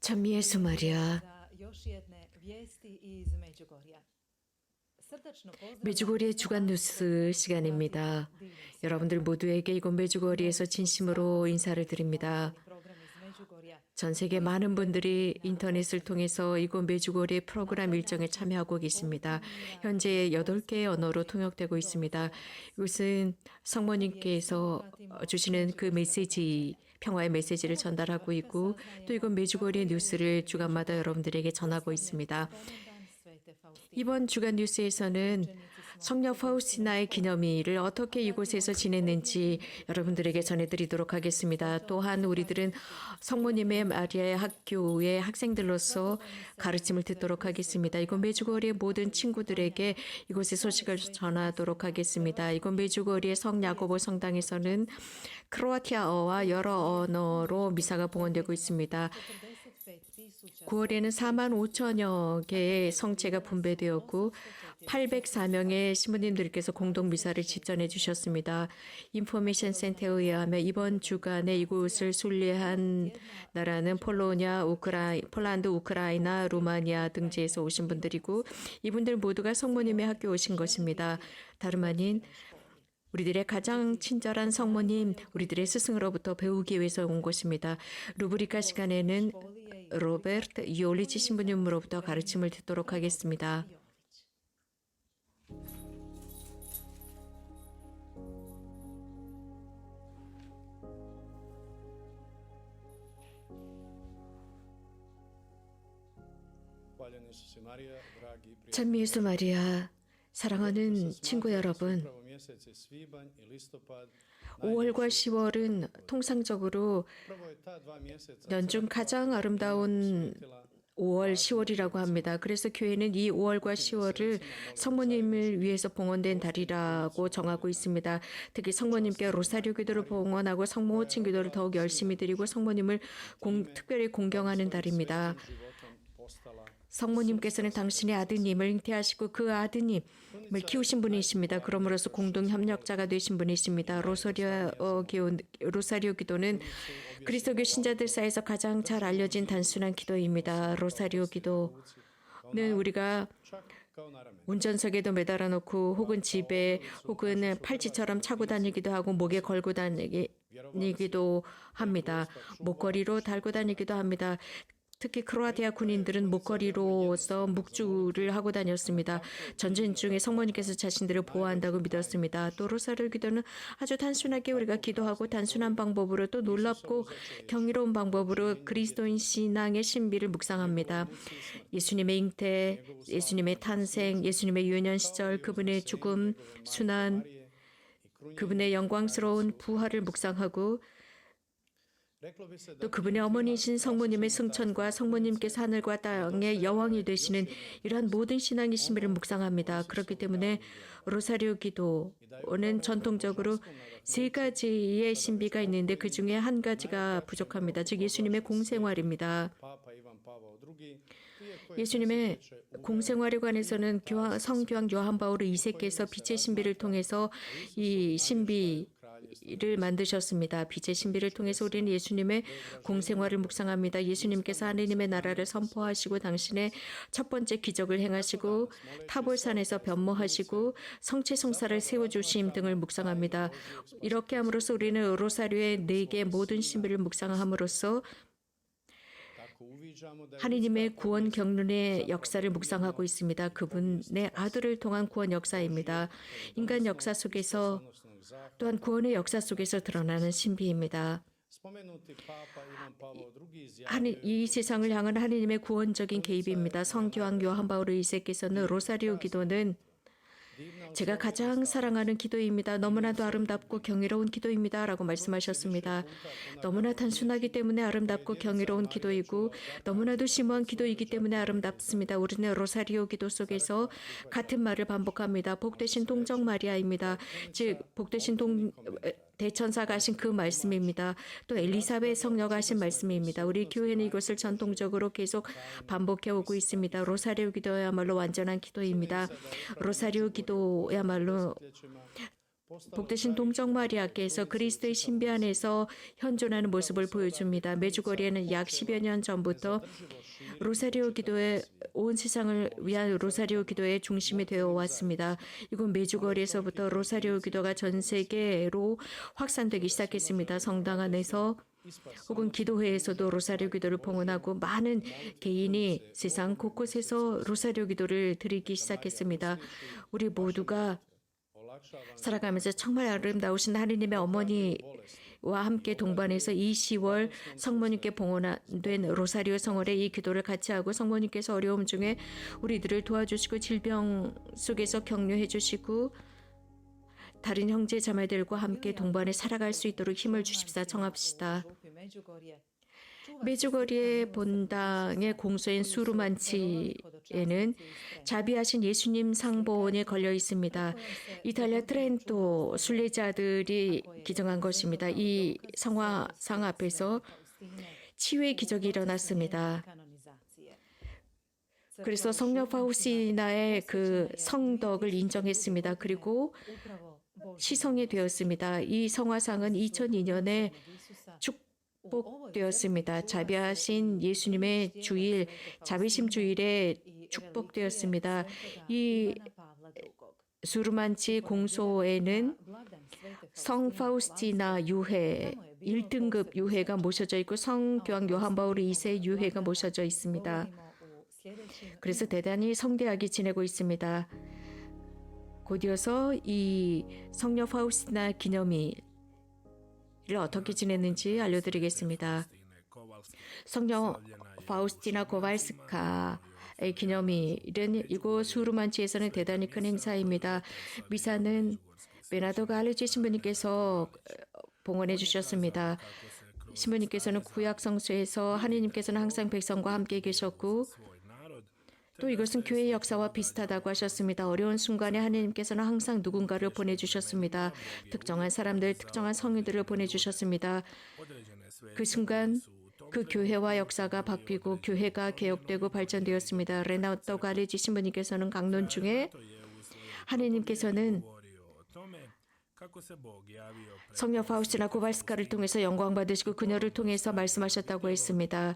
참 예수 마리아, 메주고리의 주간 뉴스 시간입니다. 여러분들 모두에게 이곳 메주고리에서 진심으로 인사를 드립니다. 전 세계 많은 분들이 인터넷을 통해서 이곳 메주고리의 프로그램 일정에 참여하고 계십니다. 현재 8개의 언어로 통역되고 있습니다. 이것은 성모님께서 주시는 그 메시지, 평화의 메시지를 전달하고 있고 또 이곳 메주고리의 뉴스를 주간마다 여러분들에게 전하고 있습니다. 이번 주간 뉴스에서는 성녀 파우스티나의 기념일을 어떻게 이곳에서 지냈는지 여러분들에게 전해드리도록 하겠습니다. 또한 우리들은 성모님의 마리아의 학교의 학생들로서 가르침을 듣도록 하겠습니다. 이곳 메주거리의 모든 친구들에게 이곳의 소식을 전하도록 하겠습니다. 이곳 메주거리의 성야고보 성당에서는 크로아티아어와 여러 언어로 미사가 봉헌되고 있습니다. 9월에는 4만 5천여 개의 성체가 분배되었고 804명의 신부님들께서 공동 미사를 집전해 주셨습니다. 인포메이션 센터에 의하면 이번 주간에 이곳을 순례한 나라는 폴란드, 우크라이나, 루마니아 등지에서 오신 분들이고 이분들 모두가 성모님의 학교에 오신 것입니다. 다름 아닌 우리들의 가장 친절한 성모님, 우리들의 스승으로부터 배우기 위해서 온 것입니다. 루브리카 시간에는 로베르트 이올리치 신부님으로부터 가르침을 듣도록 하겠습니다. 참 예수 마리아, 사랑하는 친구 여러분, 5월과 10월은 통상적으로 연중 가장 아름다운 5월, 10월이라고 합니다. 그래서 교회는 이 5월과 10월을 성모님을 위해서 봉헌된 달이라고 정하고 있습니다. 특히 성모님께 로사리오 기도를 봉헌하고 성모 호칭 기도를 더욱 열심히 드리고 성모님을 특별히 공경하는 달입니다. 성모님께서는 당신의 아드님을 잉태하시고 그 아드님을 키우신 분이십니다. 그러므로서 공동 협력자가 되신 분이십니다. 로사리오 기도는 그리스도교 신자들 사이에서 가장 잘 알려진 단순한 기도입니다. 로사리오 기도는 우리가 운전석에도 매달아 놓고 혹은 집에 혹은 팔찌처럼 차고 다니기도 하고 목에 걸고 다니기도 합니다. 목걸이로 달고 다니기도 합니다. 특히 크로아티아 군인들은 목걸이로서 묵주를 하고 다녔습니다. 전쟁 중에 성모님께서 자신들을 보호한다고 믿었습니다. 또 로사리오 기도는 아주 단순하게 우리가 기도하고 단순한 방법으로 또 놀랍고 경이로운 방법으로 그리스도인 신앙의 신비를 묵상합니다. 예수님의 잉태, 예수님의 탄생, 예수님의 유년 시절, 그분의 죽음, 순환, 그분의 영광스러운 부활을 묵상하고 또 그분의 어머니이신 성모님의 승천과 성모님께서 하늘과 땅의 여왕이 되시는 이러한 모든 신앙의 신비를 묵상합니다. 그렇기 때문에 로사리오 기도는 전통적으로 3가지의 신비가 있는데 그 중에 한 가지가 부족합니다. 즉 예수님의 공생활입니다. 예수님의 공생활에 관해서는 성교황 요한 바울 2세께서 빛의 신비를 통해서 이 신비를 만드셨습니다. 빛의 신비를 통해서 우리는 예수님의 공생활을 묵상합니다. 예수님께서 하느님의 나라를 선포하시고 당신의 첫 번째 기적을 행하시고 타볼산에서 변모하시고 성체 성사를 세워주심 등을 묵상합니다. 이렇게 함으로써 우리는 로사리오의 4개의 모든 신비를 묵상함으로써 하느님의 구원 경륜의 역사를 묵상하고 있습니다. 그분의 아들을 통한 구원 역사입니다. 인간 역사 속에서 또한 구원의 역사 속에서 드러나는 신비입니다. 이 세상을 향한 하느님의 구원적인 개입입니다. 성교황 요한 바울 2세께서는 로사리오 기도는 제가 가장 사랑하는 기도입니다. 너무나도 아름답고 경이로운 기도입니다. 라고 말씀하셨습니다. 너무나 단순하기 때문에 아름답고 경이로운 기도이고 너무나도 심오한 기도이기 때문에 아름답습니다. 우리는 로사리오 기도 속에서 같은 말을 반복합니다. 복되신 동정 마리아입니다. 즉 복되신 대천사가 하신 그 말씀입니다. 또 엘리사벳 성녀가 하신 말씀입니다. 우리 교회는 이것을 전통적으로 계속 반복해 오고 있습니다. 로사리오 기도야말로 완전한 기도입니다. 로사리오 기도야말로 복되신 동정 마리아께서 그리스도의 신비 안에서 현존하는 모습을 보여줍니다. 메주거리에는 약 10여 년 전부터 로사리오 기도회, 온 세상을 위한 로사리오 기도의 중심이 되어 왔습니다. 이곳 메주거리에서부터 로사리오 기도가 전 세계로 확산되기 시작했습니다. 성당 안에서 혹은 기도회에서도 로사리오 기도를 봉헌하고 많은 개인이 세상 곳곳에서 로사리오 기도를 드리기 시작했습니다. 우리 모두가 살아가면서 정말 아름다우신 하느님의 어머니와 함께 동반해서 이 10월 성모님께 봉헌된 로사리오 성월에 이 기도를 같이 하고 성모님께서 어려움 중에 우리들을 도와주시고 질병 속에서 격려해 주시고 다른 형제 자매들과 함께 동반해 살아갈 수 있도록 힘을 주십사 청합시다. 메주거리의 본당의 공소인 수루만치에는 자비하신 예수님 상본이 걸려 있습니다. 이탈리아 트렌토 순례자들이 기증한 것입니다. 이 성화상 앞에서 치유의 기적이 일어났습니다. 그래서 성녀 파우시나의 그 성덕을 인정했습니다. 그리고 시성이 되었습니다. 이 성화상은 2002년에 축복되었습니다. 자비하신 예수님의 주일, 자비심 주일에 축복되었습니다. 이 수르만치 공소에는 성 파우스티나 유해, 1등급 유해가 모셔져 있고 성교황 요한 바울 2세 유해가 모셔져 있습니다. 그래서 대단히 성대하게 지내고 있습니다. 곧이어서 이 성녀 파우스티나 기념일을 어떻게 지냈는지 알려드리겠습니다. 성녀 파우스티나 고발스카의 기념일은 이곳 수루만치에서는 대단히 큰 행사입니다. 미사는 베나도 갈르지 신부님께서 봉헌해 주셨습니다. 신부님께서는 구약 성서에서 하느님께서는 항상 백성과 함께 계셨고 또 이것은 교회의 역사와 비슷하다고 하셨습니다. 어려운 순간에 하느님께서는 항상 누군가를 보내주셨습니다. 특정한 사람들, 특정한 성인들을 보내주셨습니다. 그 순간 그 교회와 역사가 바뀌고 교회가 개혁되고 발전되었습니다. 레나토 가르지 신부님께서는 강론 중에 하느님께서는 성녀 파우스티나 고발스카를 통해서 영광 받으시고 그녀를 통해서 말씀하셨다고 했습니다.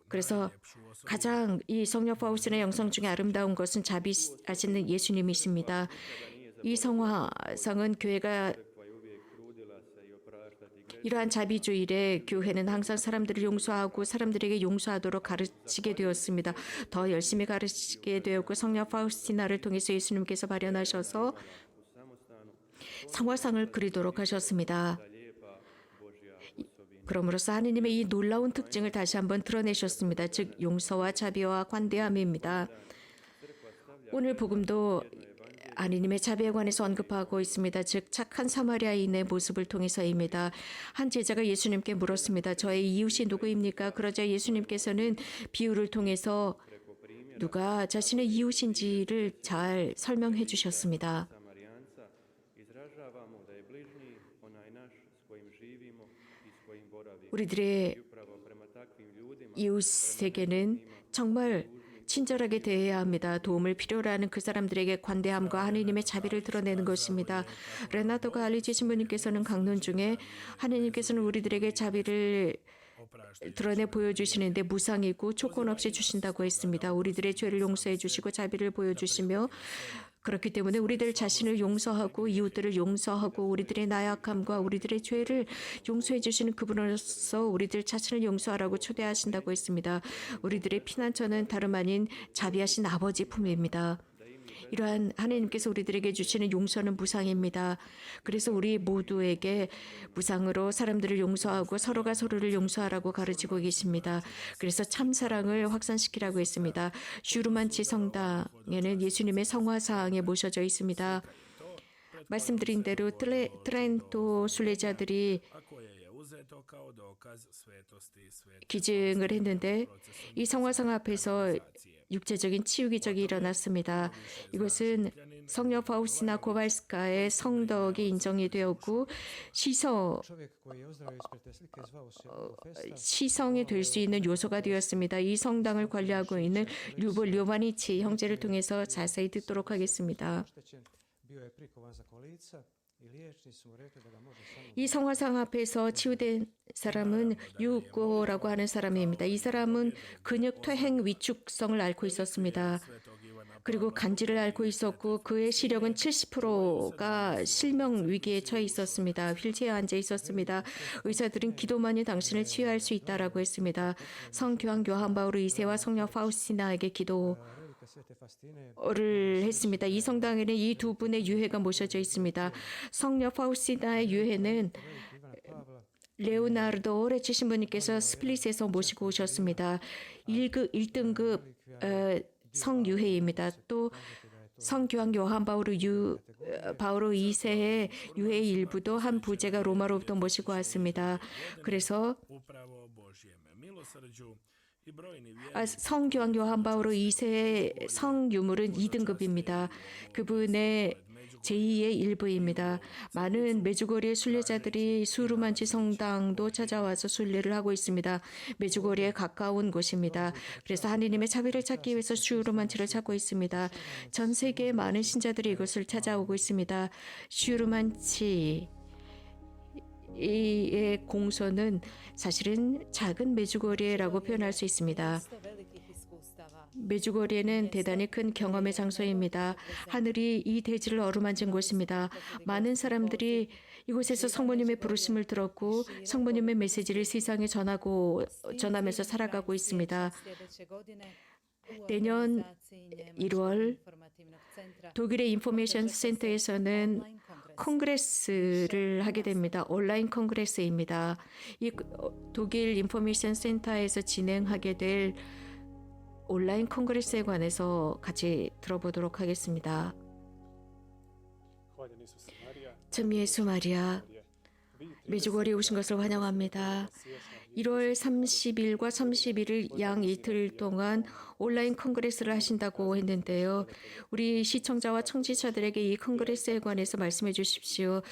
그래서 가장 이 성녀 파우스티나 영성 중에 아름다운 것은 자비하시는 예수님이십니다. 이 성화상은 교회가 이러한 자비주일에 교회는 항상 사람들을 용서하고 사람들에게 용서하도록 가르치게 되었습니다. 더 열심히 가르치게 되었고 성녀 파우스티나를 통해서 예수님께서 발현하셔서 성화상을 그리도록 하셨습니다. 그러므로서 하느님의 이 놀라운 특징을 다시 한번 드러내셨습니다. 즉 용서와 자비와 관대함입니다. 오늘 복음도 하느님의 자비에 관해서 언급하고 있습니다. 즉 착한 사마리아인의 모습을 통해서입니다. 한 제자가 예수님께 물었습니다. 저의 이웃이 누구입니까? 그러자 예수님께서는 비유를 통해서 누가 자신의 이웃인지를 잘 설명해 주셨습니다. 우리들의 이웃에게는 정말 친절하게 대해야 합니다. 도움을 필요로 하는 그 사람들에게 관대함과 하느님의 자비를 드러내는 것입니다. 레나토가 알리지 신부님께서는 강론 중에 하느님께서는 우리들에게 자비를 드러내 보여주시는데 무상이고 조건 없이 주신다고 했습니다. 우리들의 죄를 용서해 주시고 자비를 보여주시며 그렇기 때문에 우리들 자신을 용서하고 이웃들을 용서하고 우리들의 나약함과 우리들의 죄를 용서해 주시는 그분으로서 우리들 자신을 용서하라고 초대하신다고 했습니다. 우리들의 피난처는 다름 아닌 자비하신 아버지 품입니다. 이러한 하나님께서 우리들에게 주시는 용서는 무상입니다. 그래서 우리 모두에게 무상으로 사람들을 용서하고 서로가 서로를 용서하라고 가르치고 계십니다. 그래서 참사랑을 확산시키라고 했습니다. 슈르만치 성당에는 예수님의 성화상에 모셔져 있습니다. 말씀드린 대로 트렌토 순례자들이 기증을 했는데 이 성화상 앞에서 육체적인 치유 기적이 일어났습니다. 이것은 성녀 파우스티나 고발스카의 성덕이 인정이 되었고 시성이 될 수 있는 요소가 되었습니다. 이 성당을 관리하고 있는 류볼 료마니치 형제를 통해서 자세히 듣도록 하겠습니다. 이 성화상 앞에서 치유된 사람은 유고라고 하는 사람입니다. 이 사람은 근육 퇴행 위축성을 앓고 있었습니다. 그리고 간질을 앓고 있었고 그의 시력은 70%가 실명 위기에 처해 있었습니다. 휠체어에 앉아 있었습니다. 의사들은 기도만이 당신을 치유할 수 있다라고 했습니다. 성교황 요한 바오로 2세와 성녀 파우스티나에게 기도를 했습니다. 이 성당에는 이 두 분의 유해가 모셔져 있습니다. 성녀 파우스티나의 유해는 레오나르도 오레치 신부님께서 스플릿에서 모시고 오셨습니다. 1등급 성유해입니다. 또 성교황 요한 바오로 2세의 유해의 일부도 한 부제가 로마로부터 모시고 왔습니다. 그래서 성교황 요한 바오로 2세의 성유물은 2등급입니다. 그분의 제2의 일부입니다. 많은 메주거리의 순례자들이 수루만치 성당도 찾아와서 순례를 하고 있습니다. 메주거리에 가까운 곳입니다. 그래서 하느님의 자비를 찾기 위해서 수루만치를 찾고 있습니다. 전 세계의 많은 신자들이 이곳을 찾아오고 있습니다. 수루만치 의 공소는 사실은 작은 메주거리라고 표현할 수 있습니다. 메주거리에는 대단히 큰 경험의 장소입니다. 하늘이 이 대지를 어루만진 곳입니다. 많은 사람들이 이곳에서 성모님의 부르심을 들었고 성모님의 메시지를 세상에 전하면서 살아가고 있습니다. 내년 1월 독일의 인포메이션 센터에서는 콩그레스를 하게 됩니다. 온라인 콩그레스입니다. 이 독일 인포메이션 센터에서 진행하게 될 온라인 콩그레스에 관해서 같이 들어보도록 하겠습니다. 참 예수 마리아, 메주거리에 오신 것을 환영합니다. 1월 30일과 31일 양 이틀 동안 온라인 콩그레스를 하신다고 했는데요. 우리 시청자와 청취자들에게 이 콩그레스에 관해서 말씀해 주십시오.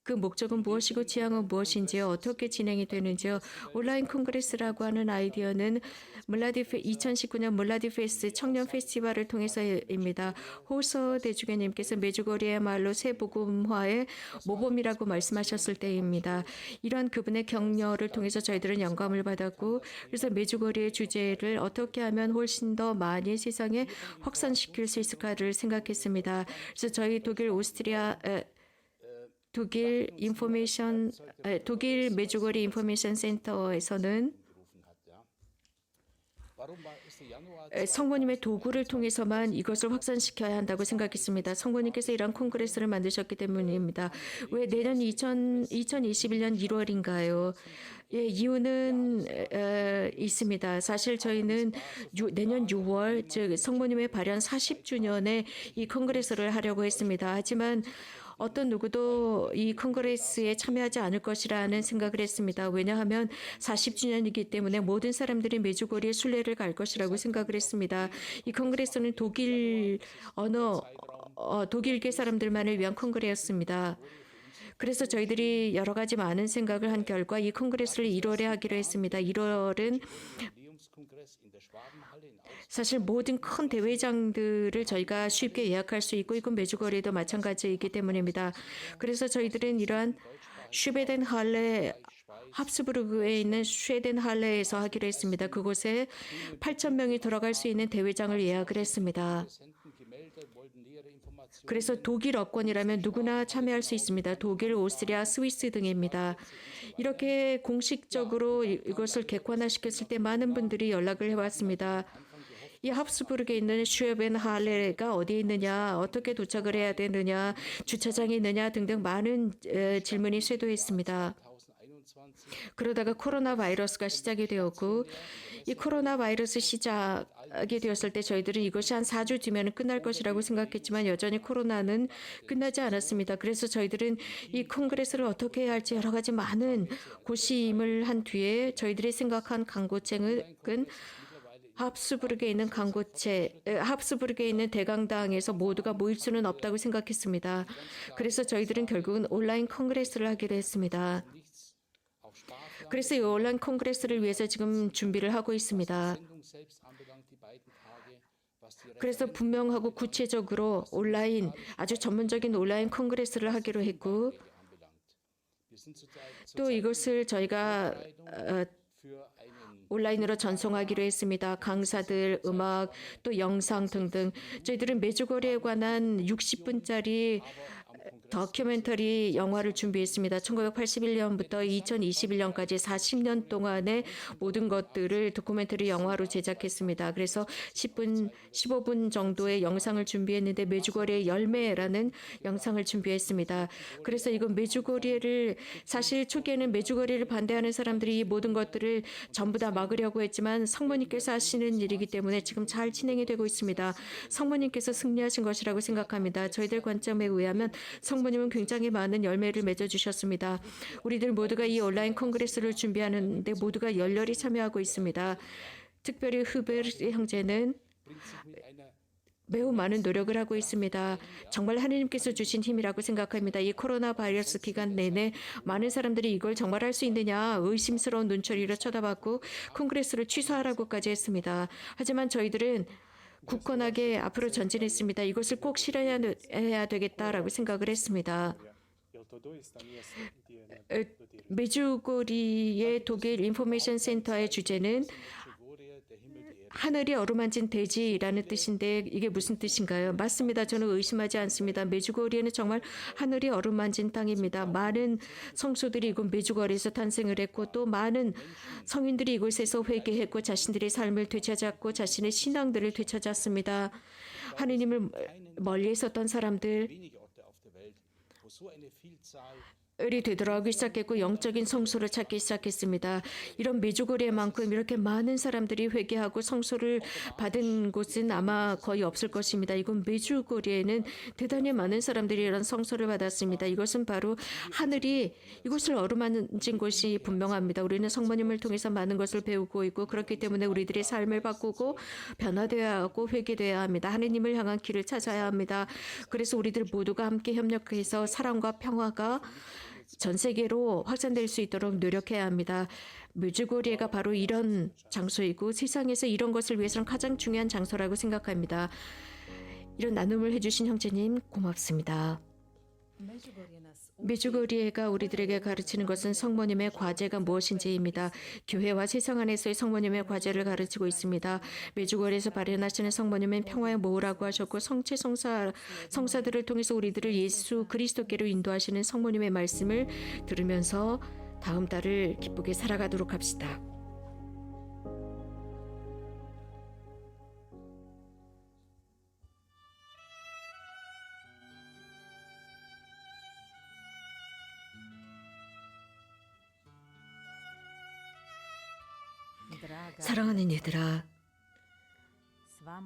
그 목적은 무엇이고 지향은 무엇인지요? 어떻게 진행이 되는지요? 온라인 콩그레스라고 하는 아이디어는 2019년 물라디페스 청년 페스티벌을 통해서입니다. 호서 대주교님께서 메주거리야말로 새복음화의 모범이라고 말씀하셨을 때입니다. 이러한 그분의 격려를 통해서 저희들은 영감을 받았고 그래서 메주거리의 주제를 어떻게 하면 훨씬 더 많이 세상에 확산시킬 수 있을까를 생각했습니다. 그래서 저희 독일 메주거리 인포메이션 센터에서는 성모님의 도구를 통해서만 이것을 확산시켜야 한다고 생각했습니다. 성모님께서 이런 콩그레스를 만드셨기 때문입니다. 왜 내년 2021년 1월인가요? 예, 이유는 있습니다. 사실 저희는 내년 6월, 즉 성모님의 발현 40주년에 이 콩그레스를 하려고 했습니다. 하지만 어떤 누구도 이 콩그레스에 참여하지 않을 것이라는 생각을 했습니다. 왜냐하면 40주년이기 때문에 모든 사람들이 메주거리에 순례를 갈 것이라고 생각을 했습니다. 이 콩그레스는 독일계 사람들만을 위한 콩그레스였습니다. 그래서 저희들이 여러 가지 많은 생각을 한 결과 이 콩그레스를 1월에 하기로 했습니다. 1월은 사실 모든 큰 대회장들을 저희가 쉽게 예약할 수 있고 이건 메주거리에도 마찬가지이기 때문입니다. 그래서 저희들은 이러한 슈베덴할레 합스부르크에 있는 슈베덴할레에서 하기로 했습니다. 그곳에 8,000명이 들어갈 수 있는 대회장을 예약을 했습니다. 그래서 독일 어권이라면 누구나 참여할 수 있습니다. 독일, 오스트리아, 스위스 등입니다. 이렇게 공식적으로 이것을 객관화시켰을 때 많은 분들이 연락을 해왔습니다. 이 합스부르크에 있는 슈베덴할레가 어디에 있느냐, 어떻게 도착을 해야 되느냐, 주차장이 있느냐 등등 많은 질문이 쇄도했습니다. 그러다가 코로나 바이러스가 시작이 되었고 이 코로나 바이러스 시작이 되었을 때 저희들은 이것이 한 4주 뒤면 끝날 것이라고 생각했지만 여전히 코로나는 끝나지 않았습니다. 그래서 저희들은 이 콩그레스를 어떻게 해야 할지 여러 가지 많은 고심을 한 뒤에 저희들이 생각한 광고책은 합스부르크에 있는 대강당에서 모두가 모일 수는 없다고 생각했습니다. 그래서 저희들은 결국은 온라인 콩그레스를 하기로 했습니다. 그래서 이 온라인 콩그레스를 위해서 지금 준비를 하고 있습니다. 그래서 분명하고 구체적으로 온라인 아주 전문적인 온라인 콩그레스를 하기로 했고 또 이것을 저희가 온라인으로 전송하기로 했습니다. 강사들, 음악, 또 영상 등등. 저희들은 메주거리에 관한 60분짜리 다큐멘터리 영화를 준비했습니다. 1981년부터 2021년까지 40년 동안의 모든 것들을 다큐멘터리 영화로 제작했습니다. 그래서 10분, 15분 정도의 영상을 준비했는데 메주거리의 열매라는 영상을 준비했습니다. 그래서 이건 메주거리를 사실 초기에는 메주거리를 반대하는 사람들이 이 모든 것들을 전부 다 막으려고 했지만 성모님께서 하시는 일이기 때문에 지금 잘 진행이 되고 있습니다. 성모님께서 승리하신 것이라고 생각합니다. 저희들 관점에 의하면 성모님은 굉장히 많은 열매를 맺어주셨습니다. 우리들 모두가 이 온라인 콩그레스를 준비하는데 모두가 열렬히 참여하고 있습니다. 특별히 후베르 형제는 매우 많은 노력을 하고 있습니다. 정말 하나님께서 주신 힘이라고 생각합니다. 이 코로나 바이러스 기간 내내 많은 사람들이 이걸 정말 할 수 있느냐 의심스러운 눈초리로 쳐다봤고 콩그레스를 취소하라고까지 했습니다. 하지만 저희들은 굳건하게 앞으로 전진했습니다. 이것을 꼭 실현해야 되겠다라고 생각을 했습니다. 메주고리의 독일 인포메이션 센터의 주제는 하늘이 어루만진 대지라는 뜻인데 이게 무슨 뜻인가요? 맞습니다. 저는 의심하지 않습니다. 메주거리에는 정말 하늘이 어루만진 땅입니다. 많은 성소들이 이곳 메주거리에서 탄생을 했고 또 많은 성인들이 이곳에서 회개했고 자신들의 삶을 되찾았고 자신의 신앙들을 되찾았습니다. 하느님을 멀리 있었던 사람들 이 되돌아오기 시작했고 영적인 성소를 찾기 시작했습니다. 이런 메주거리만큼 이렇게 많은 사람들이 회개하고 성소를 받은 곳은 아마 거의 없을 것입니다. 이건 메주거리에는 대단히 많은 사람들이 이런 성소를 받았습니다. 이것은 바로 하늘이 이곳을 어루만진 곳이 분명합니다. 우리는 성모님을 통해서 많은 것을 배우고 있고 그렇기 때문에 우리들의 삶을 바꾸고 변화되어야 하고 회개되어야 합니다. 하느님을 향한 길을 찾아야 합니다. 그래서 우리들 모두가 함께 협력해서 사랑과 평화가 전 세계로 확산될 수 있도록 노력해야 합니다. 메주거리가 바로 이런 장소이고 세상에서 이런 것을 위해서는 가장 중요한 장소라고 생각합니다. 이런 나눔을 해주신 형제님 고맙습니다. 메주거리가 우리들에게 가르치는 것은 성모님의 과제가 무엇인지입니다. 교회와 세상 안에서의 성모님의 과제를 가르치고 있습니다. 메주거리에서 발현하시는 성모님은 평화의 모후라고 하셨고 성사들을 통해서 우리들을 예수 그리스도께로 인도하시는 성모님의 말씀을 들으면서 다음 달을 기쁘게 살아가도록 합시다. 사랑하는 얘들아,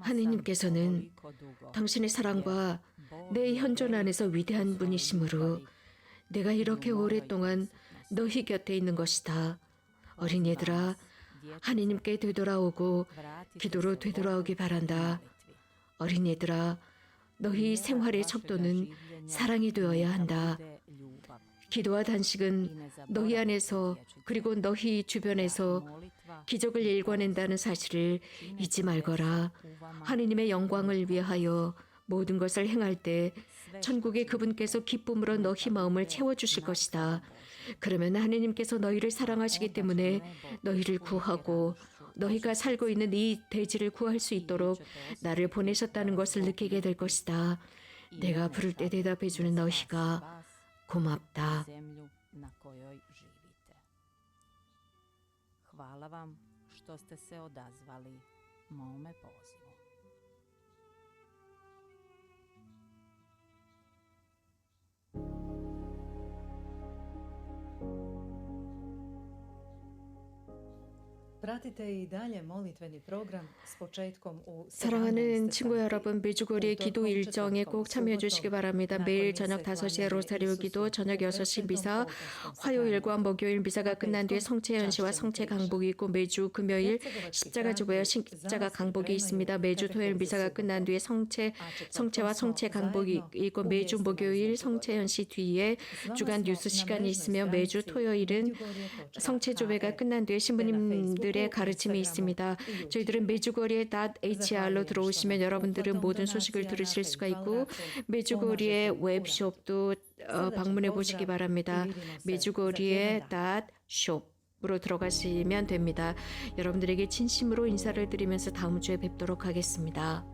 하느님께서는 당신의 사랑과 내 현존 안에서 위대한 분이시므로 내가 이렇게 오랫동안 너희 곁에 있는 것이다. 어린 얘들아, 하느님께 되돌아오고 기도로 되돌아오기 바란다. 어린 얘들아, 너희 생활의 척도는 사랑이 되어야 한다. 기도와 단식은 너희 안에서 그리고 너희 주변에서 기적을 일궈낸다는 사실을 잊지 말거라. 하느님의 영광을 위하여 모든 것을 행할 때 천국의 그분께서 기쁨으로 너희 마음을 채워주실 것이다. 그러면 하느님께서 너희를 사랑하시기 때문에 너희를 구하고 너희가 살고 있는 이 대지를 구할 수 있도록 나를 보내셨다는 것을 느끼게 될 것이다. 내가 부를 때 대답해주는 너희가 고맙다. Hvala vam što ste se odazvali mome pozivu. Pratite i dalje molitveni program s početkom u 사랑하는 친구 여러분, 메주거리의 기도 일정에 꼭 참여해 주시기 바랍니다. 매일 저녁 5시에 로사리오 기도, 저녁 6시 미사, 화요일과 목요일 미사가 끝난 뒤에 성체 연시와 성체 강복이 있고 매주 금요일 십자가 주보와 십자가 강복이 있습니다. 매주 토요일 미사가 끝난 뒤에 성체와 성체 강복이 있고 매주 목요일 성체 연시 뒤에 주간 뉴스 시간이 있으며 매주 토요일은 성체 조회가 끝난 뒤에 신부님들의 매일의 가르침이 있습니다. 저희들은 메주거리의 .hr로 들어오시면 여러분들은 모든 소식을 들으실 수가 있고 메주거리의 웹숍도 방문해 보시기 바랍니다. 메주거리의 .shop으로 들어가시면 됩니다. 여러분들에게 진심으로 인사를 드리면서 다음 주에 뵙도록 하겠습니다.